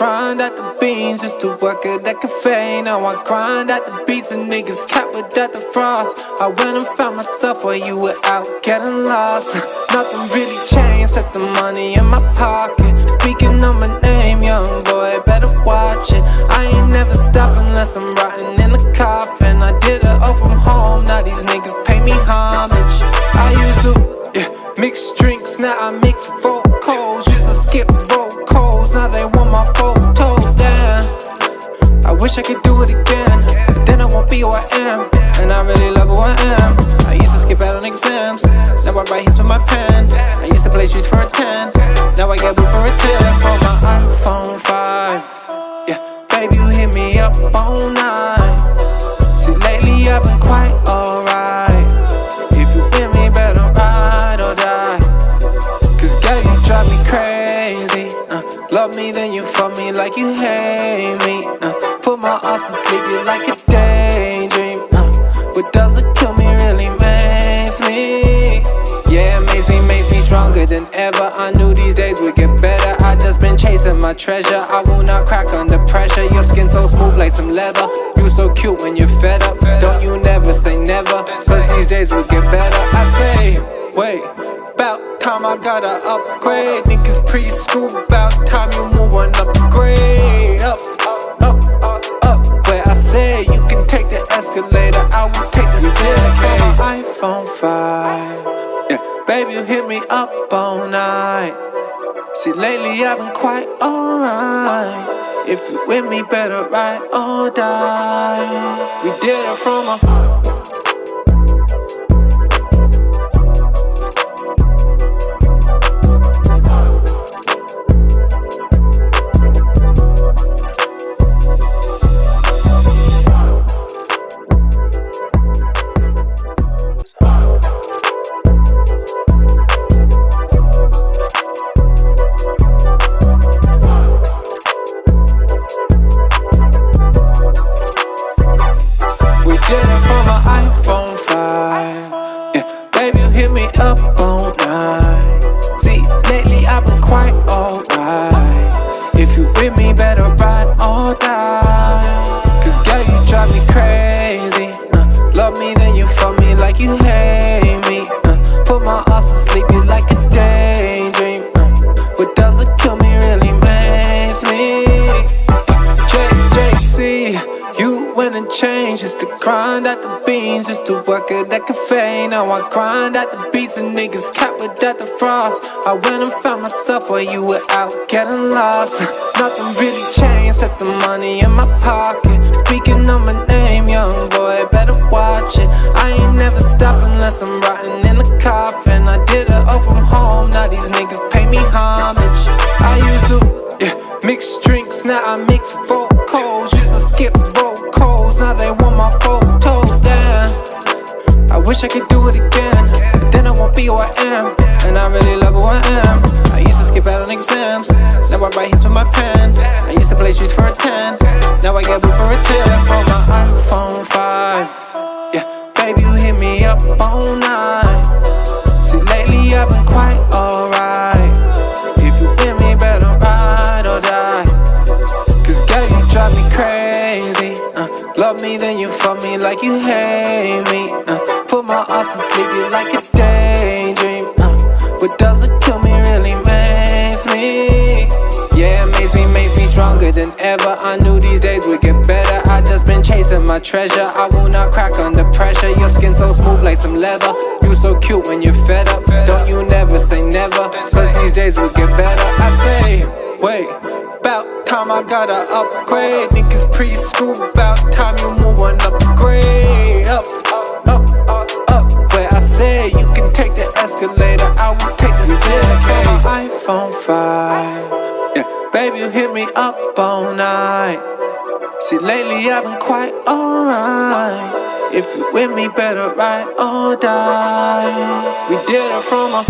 grind at the beans, used to work at that cafe. Now I grind at the beats and niggas cap without the frost. I went and found myself while you were out getting lost. Nothing really changed, set the money in my pocket. Speaking on my name, young boy, better watch it. I ain't never stop unless I'm rotting in a coffin. I did it all from home, now these niggas pay me homage. I used to mix drinks, now I mix vocals. Used to skip roll calls, now they want my photos. Damn, I wish I could do it again, but then I won't be who I am, and I really love who I am. I used to skip out on exams, now I write hits with my pen. I used to play streets for a 10, now I get booked for a 10. For my iPhone 5, yeah, baby, you hit me up all night. See, lately I've been quite alright. If you with me, better ride or die. Cause girl, you drive me crazy. Love me, then you fuck me like you hate me. Put my ass to sleep, you like a daydream. What doesn't kill me really makes me. Yeah, it makes me stronger than ever. I knew these days would get better. I just been chasing my treasure. I will not crack under pressure. Your skin so smooth like some leather. You so cute when you're fed up. Don't you never say never, cause these days will get better. I say, wait, about time I gotta upgrade. Niggas preschool, about time you move on upgrade. Up, where I say you can take the escalator, I will take the staircase. iPhone 5, yeah, baby, you hit me up all night. See, lately I've been quite alright. If you with me, better ride or die. We did it from a iPhone 5, yeah, baby, you hit me up all night. See, lately I've been quite alright. If you with me, better ride or die. Cause girl, you drive me crazy. Love me, then you fuck me like you hate me. Put my ass to sleep, you like a daydream. What doesn't kill me really makes me. JJC, you went and changed. Used to grind at the beans, used to work at that cafe. Now I grind at the beats and niggas cap without the frost. I went and found myself while you were out getting lost. Nothing really changed, set the money in my pocket. Speaking on my name, young boy, better watch it. I ain't never stop unless I'm rotting in a coffin. I did it all from home, now these niggas pay me homage. I used to mix drinks, now I mix vocals. Used to skip roll calls, now they want my photos. Damn, I wish I could do it again, but then I won't be who I am, and I really love who I am. I used to skip out on exams, now I write hits with my pen. I used to play streets for a 10, now I get booked for a 10. For my iPhone 5, yeah, baby, you hit me up all night. See, lately I've been quite alright. If you with me, better ride or die. Cause girl, you drive me crazy. Love me, then you fuck me like you hate me. Put my ass to sleep, you like a daydream. What doesn't kill me really makes me. Yeah, it makes me stronger than ever. I knew these days would get better. I just been chasing my treasure. I will not crack under pressure. Your skin so smooth like some leather. You so cute when you're fed up. Don't you never say never, cause these days will get better. I say, wait, about time I gotta upgrade. Niggas preschool, about time you move on upgrade. Up, where I say you can take the escalator, I will take the staircase. iPhone 5, yeah, baby, you hit me up all night. See, lately I've been quite alright. If you with me, better ride or die. We did it from a